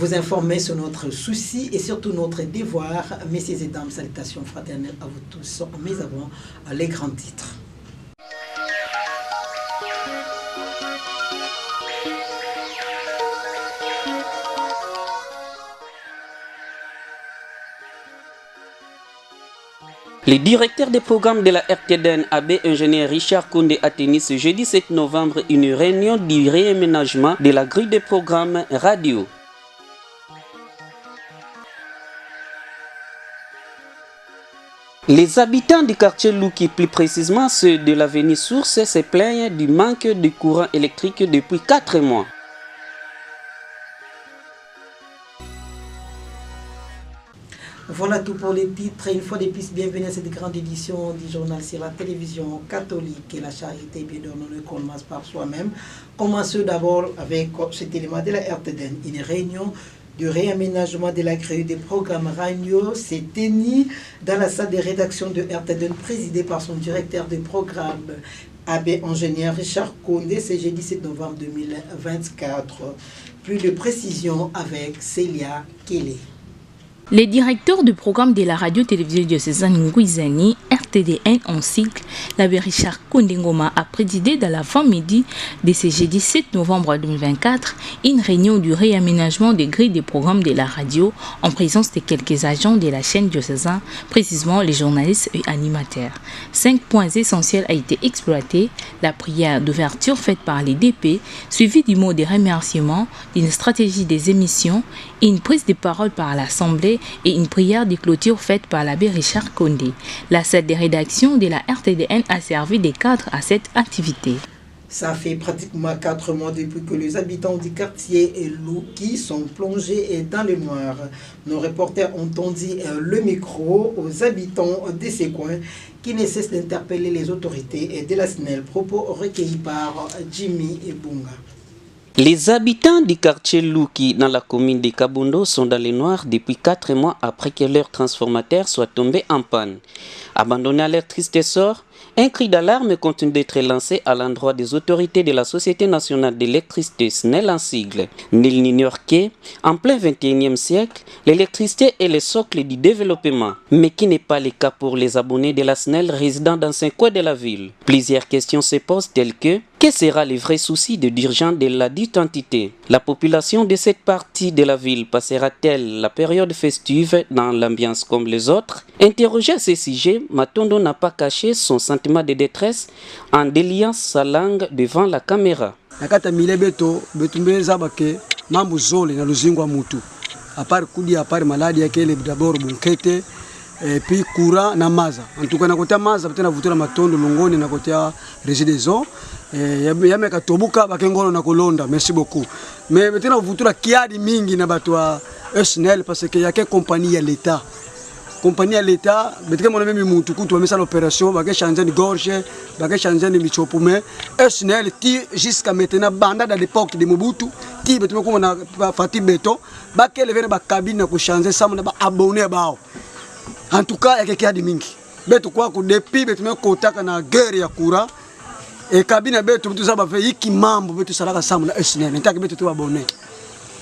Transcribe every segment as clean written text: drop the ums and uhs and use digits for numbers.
vous informer sur notre souci et surtout notre devoir. Messieurs et dames, salutations fraternelles à vous tous. Mais avant, les grands titres. Le directeur des programmes de la RTDN AB, ingénieur Richard Koundé, a tenu ce jeudi 7 novembre une réunion du réaménagement de la grille des programmes radio. Les habitants du quartier Louki, plus précisément ceux de l'avenue Source, se plaignent du manque de courant électrique depuis 4 mois. Voilà tout pour les titres. Une fois de plus, bienvenue à cette grande édition du journal sur la télévision catholique et la charité. Bien sûr, nous commençons par soi-même. Commençons d'abord avec cet élément de la RTDN. Une réunion du réaménagement de la grille des programmes radio s'est tenue dans la salle de rédaction de RTDN, présidée par son directeur de programme, AB ingénieur Richard Koundé, ce jeudi 7 novembre 2024. Plus de précisions avec Célia Kelly. Les directeurs du programme de la radio-télévision diocésaine Ngouizani, RTDN en cycle, l'abbé Richard Koundé Ngoma a présidé dans l'avant-midi de ce jeudi 7 novembre 2024 une réunion du réaménagement des grilles des programmes de la radio en présence de quelques agents de la chaîne diocésaine, précisément les journalistes et animateurs. 5 points essentiels ont été exploités: la prière d'ouverture faite par les DP, suivie du mot de remerciement, d'une stratégie des émissions, une prise de parole par l'Assemblée et une prière de clôture faite par l'abbé Richard Koundé. La salle de rédaction de la RTDN a servi de cadre à cette activité. Ça fait pratiquement 4 mois depuis que les habitants du quartier Louki sont plongés dans le noir. Nos reporters ont tendu le micro aux habitants de ces coins qui ne cessent d'interpeller les autorités de la SNEL. Propos recueillis par Jimmy Ebunga. Les habitants du quartier Louki dans la commune de Kabondo sont dans le noir depuis 4 mois après que leur transformateur soit tombé en panne. Abandonnés à leur triste sort, un cri d'alarme continue d'être lancé à l'endroit des autorités de la Société nationale d'électricité SNEL en sigle. Nul n'ignore que, en plein 21e siècle, l'électricité est le socle du développement, mais qui n'est pas le cas pour les abonnés de la SNEL résidant dans 5 coins de la ville. Plusieurs questions se posent telles que: quel sera le vrai souci de d'urgence de la dite entité? La population de cette partie de la ville passera-t-elle la période festive dans l'ambiance comme les autres? Interrogé à ce sujet, Matondo n'a pas caché son sentiment de détresse en déliant sa langue devant la caméra. Nakata mile beto betumbeza bake mambo zole na luzingwa mutu. Apart kudi apart maladi yake ile d'abord bunkete et puis courant na maza. En tout cas nakota maza betena vutura matondo longoni nakotia résidence yameka tobuka bakengolo na kolonda. Merci beaucoup. Mais betena vutura kiadi mingi na batwa SNEL parce que yake compagnie ya l'état. Compagnie à l'État, betike mon ami mutu kutu wamesa l'opération, bake changer de gorge, bake changer de michopume. SNEL ti jusqu'à maintenant banda dans l'époque de Mobutu, ti betike ko na Fati Beto, bake lever ba cabine na ko changer ça na ba abonné bao. En tout cas, yake kia di mingi. Beto kwa ko depuis betike ko taka na guerre ya courant et cabine beto beto ça ba fait iki mambo beto salaka ça na SNEL, ntaka beto to abonné.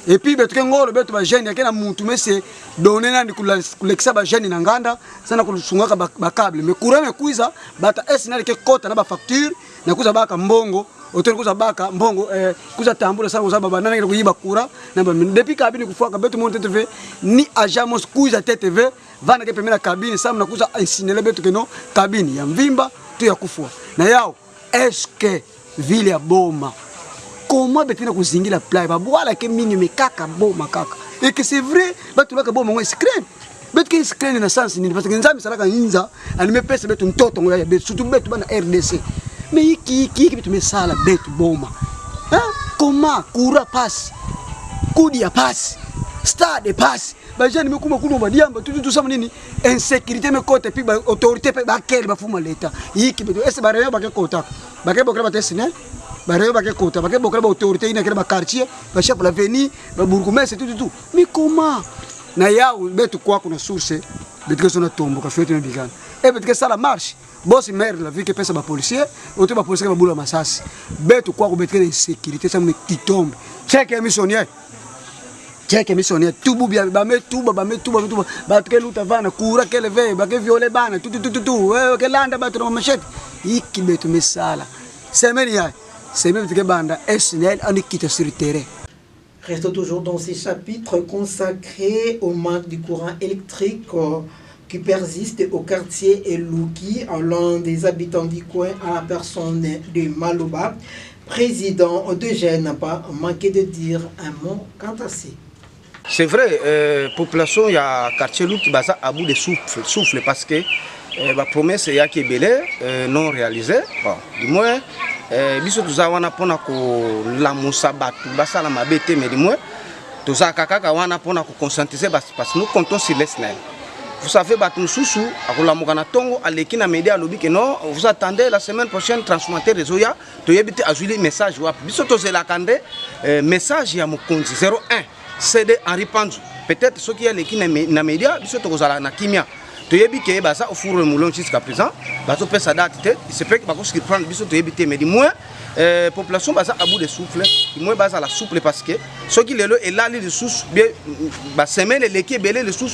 Et puis beto ngolo beto ba jeune yakena muntu mese donner nani kulekisa ba jeune na nganda sana kulusungaka ba câble mais courant mekuiza bata SNEL ke kota na ba facture na kuza baka mbongo hotel kuza baka mbongo kuza tambula sana kuza baba nani kuyiba courant na ba depuis cabine kufuaka beto monte TV ni agamos kuza TTV vana ke pemela cabine sana na kuza insinele beto keno cabine ya mvimba tu ya kufua na yao est-ce que ville ya boma comment betina kuzingira play ba boala ke mini me kaka boma kaka et que c'est vrai ba tulaka boma ngo screen bet ke screen na sens ni parce que nzambi salaka nza anime pesa betu mtoto ngo ya betu surtout betu bana RDC mais iki betu me sala betu boma hein comment coura passe kudi ya passe stade passe ba jeune me kuma kuno ba diamba tout ça nini insécurité me côté puis ba autorité ba quel ba fuma l'état iki betu est ba reyo ba ke kota ba ke bokra ba tesine baré ba ke kota ba ke bokra ba autorité ina kera ba quartier ba chef la veni ba bourgmestre tout mais comment na yao betu kwa kuna source betu ke sona tombo ka fete mbigana et betu ke sala marche boss maire la vie que pesa ba policier auto ba policier ba bula masasi betu kwa ko betu ke sécurité ça me titombe check missionnaire Tiens, missionnaire, tout bien, bah mais tout, bah que l'autre va, coura, qu'elle veille, bah que violer ban, tout, que l'anda battre dans machette. Iki betu mesala. C'est même que banda, SNL, on quitte sur le terrain. Restons toujours dans ces chapitres consacrés au manque du courant électrique qui persiste au quartier Elouki, l'un des habitants du coin à la personne de Malouba. Président Eugène n'a pas manqué de dire un mot quant à ça. C'est vrai, population, il y a quartier Elouki qui est à bout de souffle parce que la promesse est qui est belle, non réalisée. Bon, du moins, biso tuza wana pona ko la musa batu basa la mabete mais du moins tuza kaka wana pona ko conscientiser parce que nous comptons sur l'ESNEL. Vous savez batu susu akola mokana tongo aleki na média lobi que non vous attendez la semaine prochaine transformateur réseau ya to yebite azuli message wa biso to zela kande message ya mokonzi 01 CD Henri Panzu peut-être ce qui aleki na média biso to kozala na kimia. Tu as dit que ça au four moulon jusqu'à présent, bah tu peux ça date, il se peut que parce qu'il prend le biseau tu as mais du moins population bah ça à bout de souffle, du moins bah ça la souple parce que ce qui est là et là les sous bien bah semaine les qui belé les sous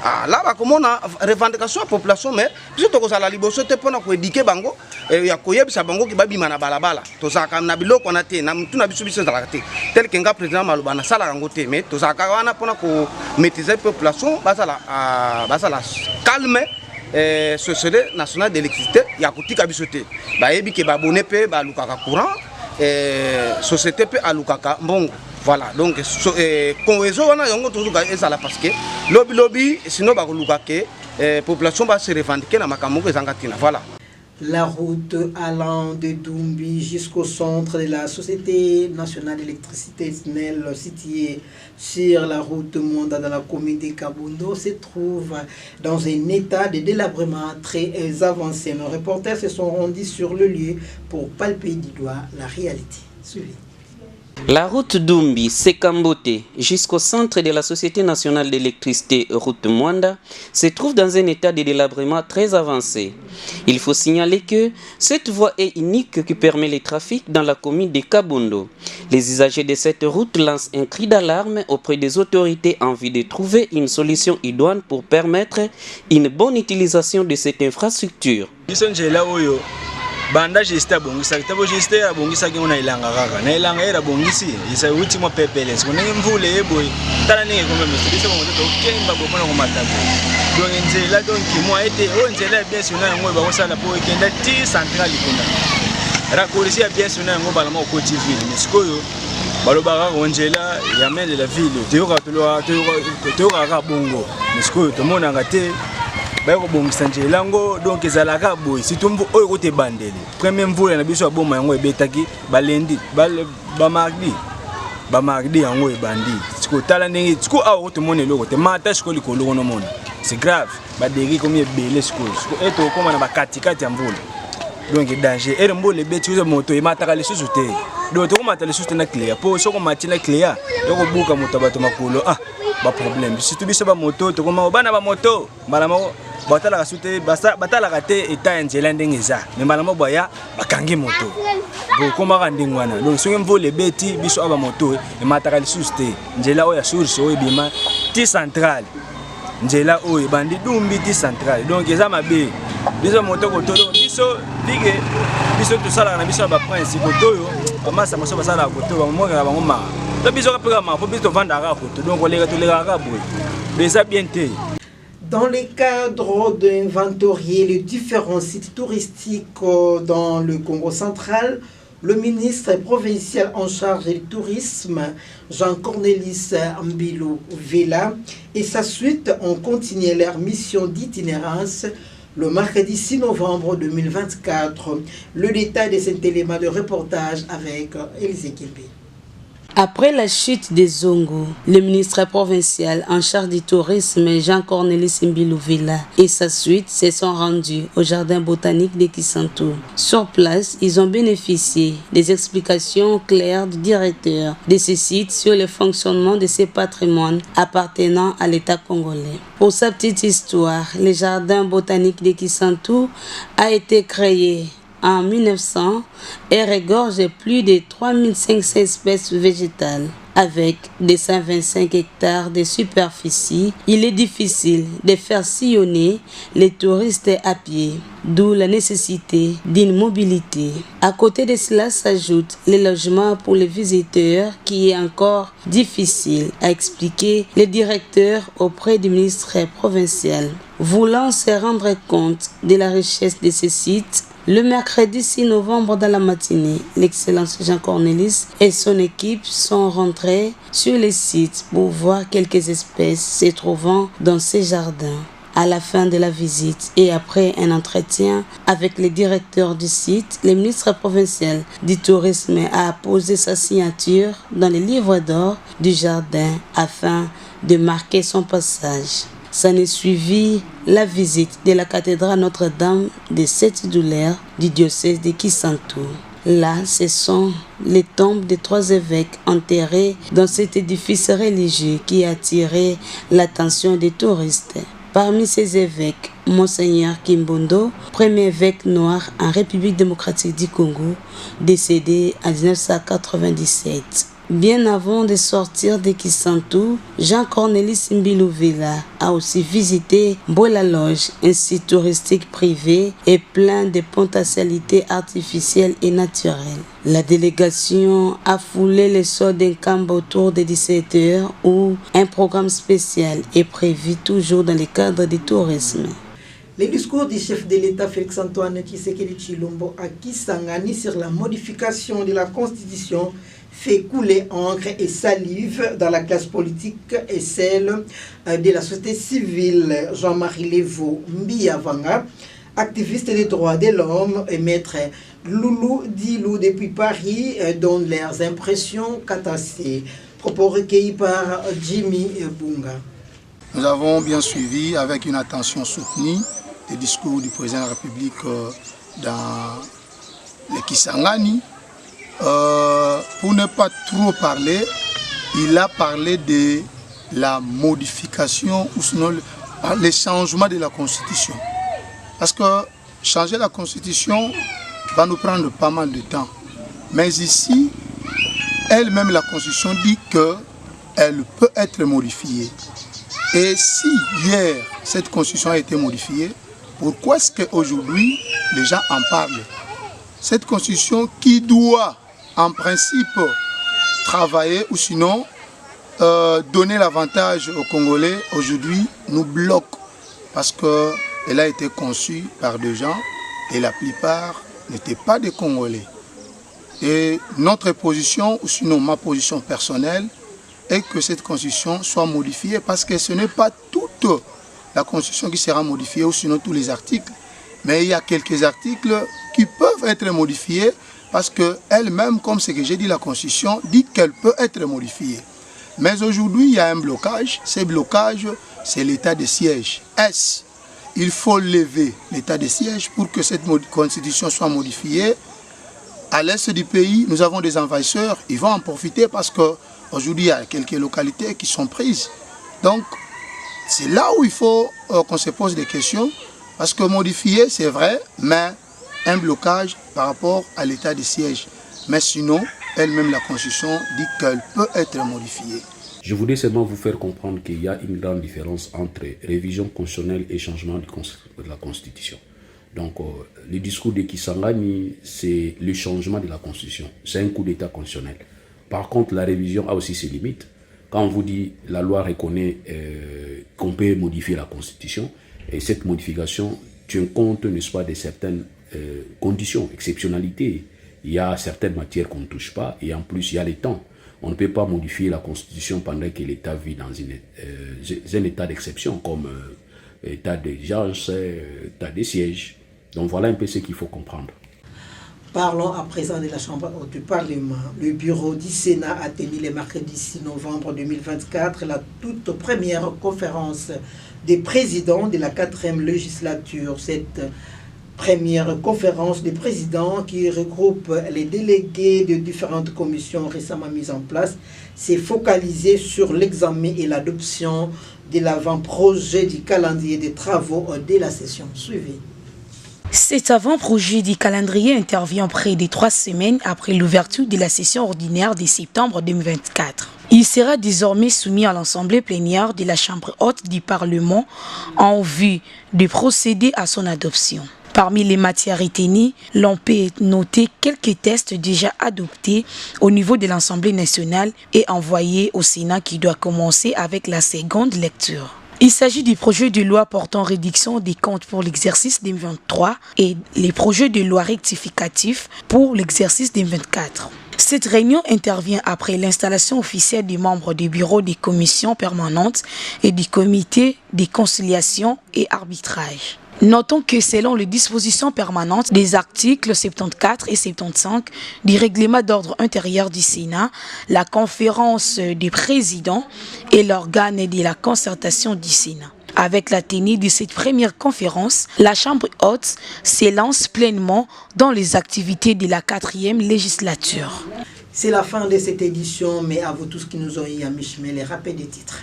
là bah comme on a revendication population mais biseau tu ça la liboso te pona ko éduquer bango ya koyeb sa bango ki ba bima na balabala to ça kam na biloko na te na mtu na biso biso za te tel que nga président Malouba na sala rango te mais to ça ka wana pona ko maîtriser population bah ça la calme société nationale d'électricité ya kotika bisoté ba yebi ke ba bonné pe ba lukaka courant société pe alukaka mbongo voilà donc conwezo wana yango tozuka ezala parce que lobby sinon ba koluka ke population ba se revendiquer na makambo ezanga tina voilà. La route allant de Dumbi jusqu'au centre de la Société nationale d'électricité SNEL située sur la route Monda dans la commune de Kabundo se trouve dans un état de délabrement très avancé. Nos reporters se sont rendus sur le lieu pour palper du doigt la réalité. Suivez. La route Dumbi, Sekambote, jusqu'au centre de la Société nationale d'électricité route Mwanda, se trouve dans un état de délabrement très avancé. Il faut signaler que cette voie est unique qui permet le trafic dans la commune de Kabundo. Les usagers de cette route lancent un cri d'alarme auprès des autorités en vue de trouver une solution idoine pour permettre une bonne utilisation de cette infrastructure. Banda gesta bongisa kitabo gesta ya bongisa ke una ilanga kaka na ilanga era bongisi isa uti mo pepeles ko ngi mvule yeboy tala ninge ko meme bisa mo to kemba bo mona ko matabu donc nzela donc mo ete o nzela bien sûr na ngo ba ko sala po ikenda ti central kuna rakolisi ya bien sûr na ngo bala mo ko TV miskoyo baloba ko nzela ya mele la ville te yo ka bongo miskoyo to mona ngate bako bongisa njela ngo donc ezalaka boy situmbu oyo kote bandeli premier mvula na biso aboma yango ebetaki balendi ba mardi yango ebandi siko tala ndenge siko awo kote mona eloko te mata siko likolo kono mona c'est grave ba deri comme ebele siko eto koma na bakatikati ya mvula donc danger ere mbole beti uzo moto emataka lisusu te donc to komata lisusu na clear po soko matina clear yoko buka moto bato makolo ba problème surtout biso ba moto to koma bana ba moto malamo batala kasute batala kate eta njela ndenge za me malamo boya bakangi moto bo koma ka ndingwana donc songe mvole beti biso aba moto emataka lisusu te njela oya source oyo bima ti central njela oyo bandi Dumbi ti central donc eza mabe biso moto ko tolo biso dige biso to sala na biso ba prince ko toyo amasa maso basala ko to ba mo ga bango ma to biso ka pega ma po biso vanda ka ko to donc olega to lega ka boy beza bien te. Dans le cadre d'inventorier les différents sites touristiques dans le Congo central, le ministre provincial en charge du tourisme, Jean-Cornélis Mbilo Vela, et sa suite ont continué leur mission d'itinérance le mercredi 6 novembre 2024. Le détail de cet élément de reportage avec Élisée Kilbé. Après la chute des Zongo, le ministre provincial en charge du tourisme, Jean-Cornélis Mbilouvila, et sa suite se sont rendus au jardin botanique de Kisantou. Sur place, ils ont bénéficié des explications claires du directeur de ce site sur le fonctionnement de ces patrimoines appartenant à l'État congolais. Pour sa petite histoire, le jardin botanique de Kisantou a été créé en 1900 et regorge plus de 3500 espèces végétales. Avec 225 hectares de superficie, il est difficile de faire sillonner les touristes à pied, d'où la nécessité d'une mobilité. À côté de cela s'ajoute le logement pour les visiteurs qui est encore difficile à expliquer le directeur auprès du ministre provincial. Voulant se rendre compte de la richesse de ces sites, le mercredi 6 novembre dans la matinée, l'excellence Jean Cornelis et son équipe sont rentrés sur les sites pour voir quelques espèces se trouvant dans ces jardins. À la fin de la visite et après un entretien avec le directeur du site, le ministre provincial du tourisme a posé sa signature dans le livre d'or du jardin afin de marquer son passage. S'en est suivi la visite de la cathédrale Notre-Dame des Sept Douleurs du diocèse de Kisantu. Là, ce sont les tombes des 3 évêques enterrés dans cet édifice religieux qui a attiré l'attention des touristes. Parmi ces évêques, Monseigneur Kimbondo, premier évêque noir en République démocratique du Congo, décédé en 1997. Bien avant de sortir de Kisantu, Jean Cornelis Mbilouvila a aussi visité Mbola Lodge, un site touristique privé et plein de potentialités artificielles et naturelles. La délégation a foulé le sol d'un camp autour de 17h où un programme spécial est prévu toujours dans le cadre du tourisme. Le discours du chef de l'État Félix-Antoine Tshisekedi Tshilombo à Kisangani sur la modification de la Constitution fait couler encre et salive dans la classe politique et celle de la société civile. Jean-Marie Levo Mbiyavanga, activiste des droits de l'homme, et maître Loulou Dilou depuis Paris, donnent leurs impressions catassées. Propos recueillis par Jimmy Bunga. Nous avons bien suivi avec une attention soutenue les discours du président de la République dans le Kisangani. Pour ne pas trop parler, il a parlé de la modification ou sinon les changements de la Constitution. Parce que changer la Constitution va nous prendre pas mal de temps. Mais ici, elle-même, la Constitution dit qu'elle peut être modifiée. Et si hier, cette Constitution a été modifiée, pourquoi est-ce qu'aujourd'hui, les gens en parlent? Cette Constitution qui doit, en principe, travailler ou sinon donner l'avantage aux Congolais, aujourd'hui, nous bloque. Parce qu'elle a été conçue par des gens et la plupart n'étaient pas des Congolais. Et notre position, ou sinon ma position personnelle, est que cette Constitution soit modifiée parce que ce n'est pas toute la Constitution qui sera modifiée ou sinon tous les articles. Mais il y a quelques articles qui peuvent être modifiés parce qu'elle-même, comme ce que j'ai dit, la Constitution dit qu'elle peut être modifiée. Mais aujourd'hui, il y a un blocage. Ce blocage, c'est l'état de siège. Il faut lever l'état de siège pour que cette Constitution soit modifiée. À l'est du pays, nous avons des envahisseurs. Ils vont en profiter parce qu'aujourd'hui, il y a quelques localités qui sont prises. Donc, c'est là où il faut qu'on se pose des questions. Parce que modifier, c'est vrai, mais un blocage par rapport à l'état de siège. Mais sinon, elle-même, la Constitution dit qu'elle peut être modifiée. Je voudrais seulement vous faire comprendre qu'il y a une grande différence entre révision constitutionnelle et changement de la Constitution. Donc, le discours de Kisangani, c'est le changement de la Constitution. C'est un coup d'État constitutionnel. Par contre, la révision a aussi ses limites. Quand on vous dit la loi reconnaît qu'on peut modifier la Constitution, et cette modification tient compte, n'est-ce pas, de certaines conditions, exceptionnalités. Il y a certaines matières qu'on ne touche pas, et en plus, il y a les temps. On ne peut pas modifier la Constitution pendant que l'État vit dans un état d'exception, comme état d'urgence, état de siège. Donc voilà un peu ce qu'il faut comprendre. Parlons à présent de la Chambre du Parlement. Le bureau du Sénat a tenu le mercredi 6 novembre 2024 la toute première conférence des présidents de la 4e législature. Cette première conférence des présidents qui regroupe les délégués de différentes commissions récemment mises en place s'est focalisée sur l'examen et l'adoption de l'avant-projet du calendrier des travaux de la session. Suivez. Cet avant-projet du calendrier intervient près de 3 semaines après l'ouverture de la session ordinaire de septembre 2024. Il sera désormais soumis à l'Assemblée plénière de la Chambre haute du Parlement en vue de procéder à son adoption. Parmi les matières retenues, l'on peut noter quelques textes déjà adoptés au niveau de l'Assemblée nationale et envoyés au Sénat qui doit commencer avec la seconde lecture. Il s'agit du projet de loi portant réduction des comptes pour l'exercice 2023 et les projets de loi rectificatifs pour l'exercice 2024. Cette réunion intervient après l'installation officielle des membres du bureau des commissions permanentes et du comité de conciliation et arbitrage. Notons que selon les dispositions permanentes des articles 74 et 75 du règlement d'ordre intérieur du Sénat, la conférence des présidents est l'organe de la concertation du Sénat. Avec la tenue de cette première conférence, la Chambre haute s'élance pleinement dans les activités de la 4e législature. C'est la fin de cette édition, mais à vous tous qui nous ont eu à mi-chemin, les rappels des titres.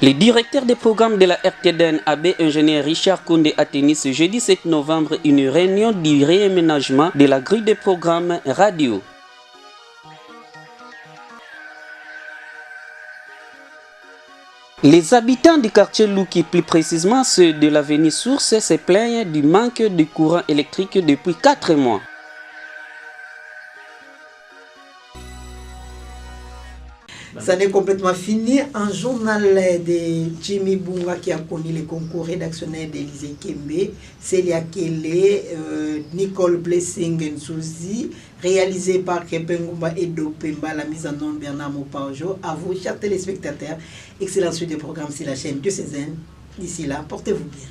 Le directeur des programmes de la RTDN AB, ingénieur Richard Koundé, a tenu ce jeudi 7 novembre une réunion du réaménagement de la grille des programmes radio. Les habitants du quartier Louki, plus précisément ceux de l'avenue Source, se plaignent du manque de courant électrique depuis 4 mois. Ça n'est complètement fini. Un journal de Jimmy Bunga qui a connu les concours rédactionnels d'Élysée Kembe, Célia Kele, Nicole Blessing Nsouzi, réalisé par Kepengumba et Dopemba, la mise en onde Bernard Mopaojo. À vous, chers téléspectateurs, excellente suite des programmes sur la chaîne Diocésaine. D'ici là, portez-vous bien.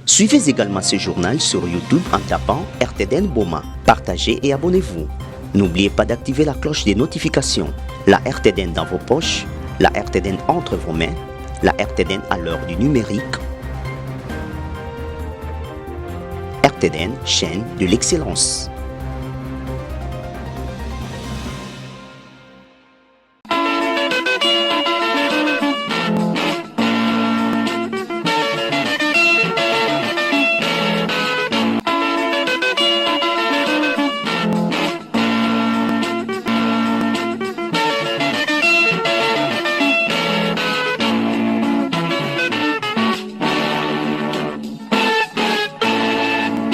Suivez également ce journal sur YouTube en tapant RTDN Boma. Partagez et abonnez-vous. N'oubliez pas d'activer la cloche des notifications. La RTDN dans vos poches, la RTDN entre vos mains, la RTDN à l'heure du numérique. RTDN, chaîne de l'excellence.